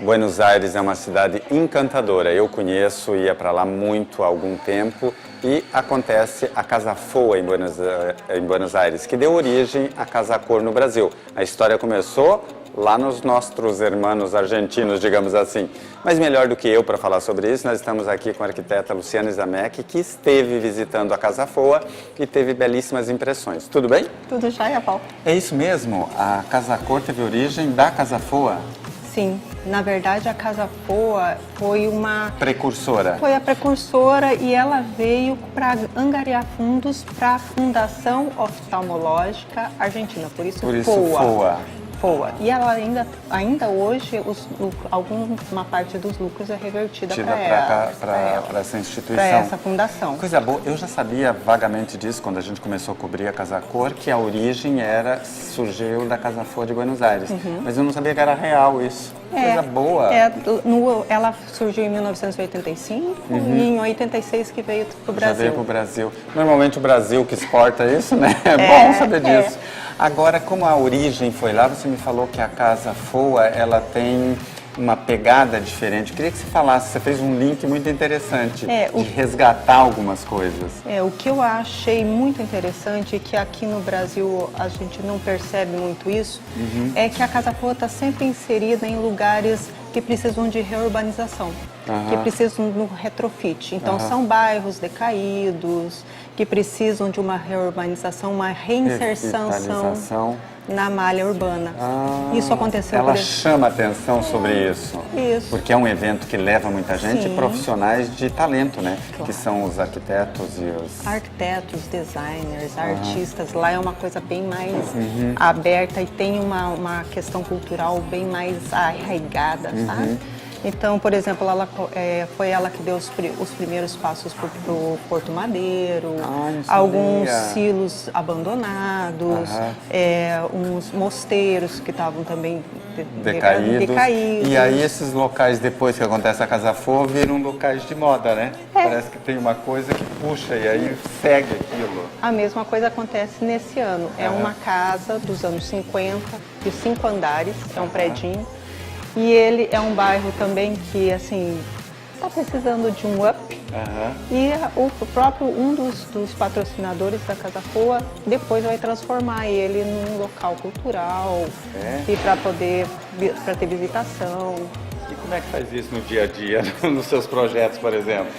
Buenos Aires é uma cidade encantadora, eu conheço, ia para lá muito há algum tempo e acontece a Casa Foa em Buenos Aires, que deu origem à Casa Cor no Brasil. A história começou lá nos nossos irmãos argentinos, digamos assim. Mas melhor do que eu para falar sobre isso, nós estamos aqui com a arquiteta Luciana Izamek, que esteve visitando a Casa Foa e teve belíssimas impressões. Tudo bem? Tudo jóia, Paulo. É isso mesmo, a Casa Cor teve origem da Casa Foa? Sim, na verdade a Casa Foa foi uma... Precursora. Foi a precursora e ela veio para angariar fundos para a Fundação Oftalmológica Argentina, por isso Foa. E ela ainda hoje, uma parte dos lucros é revertida para essa instituição. Para essa fundação. Coisa boa, eu já sabia vagamente disso quando a gente começou a cobrir a Casa Cor, que a origem surgiu da Casa Foa de Buenos Aires. Mas eu não sabia que era real isso. Coisa boa. Ela surgiu em 1985 e em 86 que veio para o Brasil. Já veio para o Brasil. Normalmente o Brasil que exporta isso, né? É bom saber disso. Agora, como a origem foi lá, você me falou que a Casa Foa, ela tem uma pegada diferente. Eu queria que você falasse, você fez um link muito interessante de resgatar algumas coisas. O que eu achei muito interessante, que aqui no Brasil a gente não percebe muito isso, é que a Casa Foa está sempre inserida em lugares que precisam de reurbanização, que precisam do retrofit. Então, são bairros decaídos, que precisam de uma reurbanização, uma reinserção na malha urbana. Isso aconteceu... Ela chama atenção sobre isso. Isso. Porque é um evento que leva muita gente, e profissionais de talento, né? Claro. Que são os arquitetos e os... Arquitetos, designers, artistas. Lá é uma coisa bem mais aberta e tem uma questão cultural bem mais arraigada, sabe? Então, por exemplo, foi ela que deu os primeiros passos para o Porto Madeiro, alguns silos abandonados, uns mosteiros que estavam também decaídos. E aí esses locais, depois que acontece a Casa Foa, viram locais de moda, né? Parece que tem uma coisa que puxa e aí segue aquilo. A mesma coisa acontece nesse ano. É uma casa dos anos 50, de 5 andares, é um predinho. E ele é um bairro também que, assim, está precisando de um up. E um dos patrocinadores da Casa Foa depois vai transformar ele num local cultural e para ter visitação. E como é que faz isso no dia a dia, nos seus projetos, por exemplo?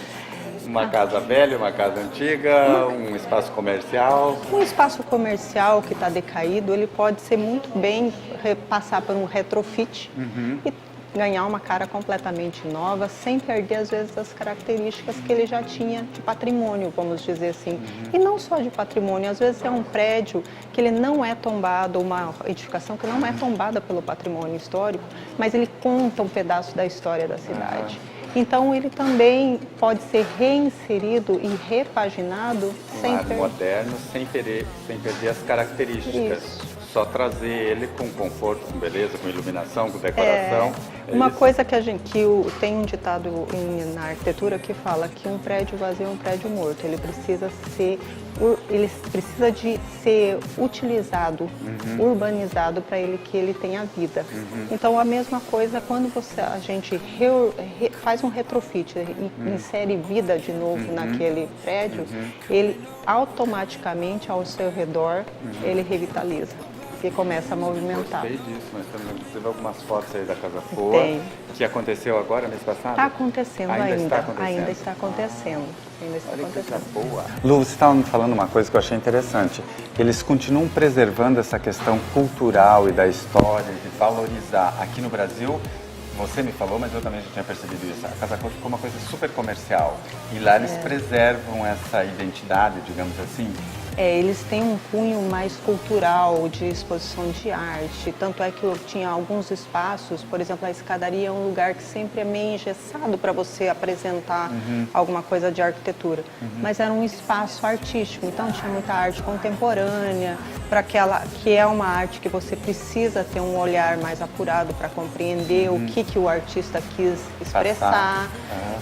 Uma casa velha, uma casa antiga, um espaço comercial? Um espaço comercial que está decaído, ele pode ser muito bem passar por um retrofit e ganhar uma cara completamente nova, sem perder, às vezes, as características que ele já tinha de patrimônio, vamos dizer assim. E não só de patrimônio, às vezes é um prédio que ele não é tombado, uma edificação que não é tombada pelo patrimônio histórico, mas ele conta um pedaço da história da cidade. Então, ele também pode ser reinserido e repaginado moderno, sem perder as características. Isso. Só trazer ele com conforto, com beleza, com iluminação, com decoração. Uma coisa que tem um ditado na arquitetura que fala que um prédio vazio é um prédio morto. Ele precisa de ser utilizado, urbanizado para que ele tenha vida. Então, a mesma coisa quando a gente faz um retrofit e insere vida de novo naquele prédio, ele automaticamente ao seu redor ele revitaliza e começa a movimentar. Gostei disso, nós temos inclusive algumas fotos aí da Casa Foa. Que aconteceu agora, mês passado? Está acontecendo ainda. Ainda está acontecendo. Olha que coisa boa. Lu, você estava me falando uma coisa que eu achei interessante. Eles continuam preservando essa questão cultural e da história, de valorizar. Aqui no Brasil, você me falou, mas eu também já tinha percebido isso. A Casa Cor ficou uma coisa super comercial. E lá eles preservam essa identidade, digamos assim. Eles têm um cunho mais cultural, de exposição de arte. Tanto é que eu tinha alguns espaços, por exemplo, a escadaria é um lugar que sempre é meio engessado para você apresentar alguma coisa de arquitetura. Mas era um espaço artístico, então tinha muita arte contemporânea, que é uma arte que você precisa ter um olhar mais apurado para compreender o que o artista quis expressar.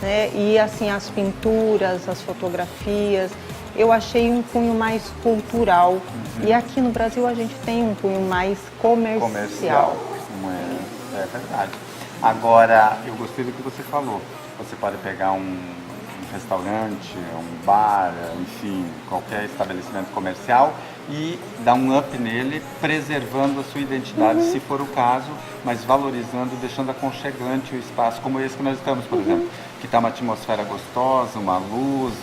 Né? E assim, as pinturas, as fotografias. Eu achei um cunho mais cultural. E aqui no Brasil a gente tem um cunho mais comercial. É verdade. Agora, eu gostei do que você falou. Você pode pegar um restaurante, um bar, enfim, qualquer estabelecimento comercial e dar um up nele, preservando a sua identidade, se for o caso, mas valorizando, deixando aconchegante o espaço, como esse que nós estamos, por exemplo, que está uma atmosfera gostosa, uma luz,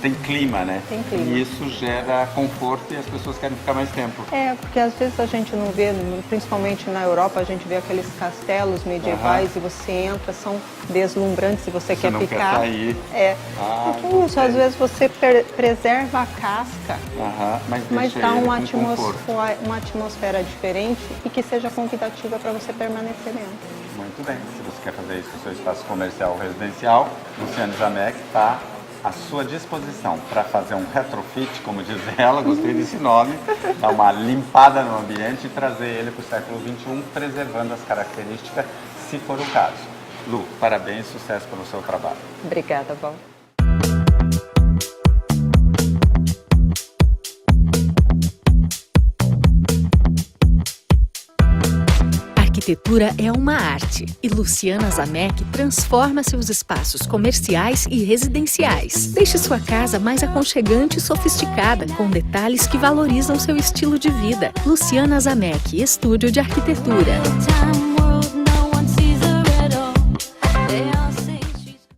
tem clima, né? Tem clima. E isso gera conforto e as pessoas querem ficar mais tempo. Porque às vezes a gente não vê, principalmente na Europa, a gente vê aqueles castelos medievais e você entra, são deslumbrantes e você quer não ficar. Quer sair. Então isso, às vezes você preserva a casca, mas dá uma atmosfera diferente e que seja convidativa para você permanecer dentro. Muito bem. Se você quer fazer isso no seu espaço comercial ou residencial, Luciane Zamek está à sua disposição para fazer um retrofit, como diz ela, gostei desse nome, dar uma limpada no ambiente e trazer ele para o século XXI, preservando as características, se for o caso. Lu, parabéns, sucesso pelo seu trabalho. Obrigada, Val. Arquitetura é uma arte e Luciana Zamek transforma seus espaços comerciais e residenciais. Deixe sua casa mais aconchegante e sofisticada, com detalhes que valorizam seu estilo de vida. Luciana Zamek, Estúdio de Arquitetura.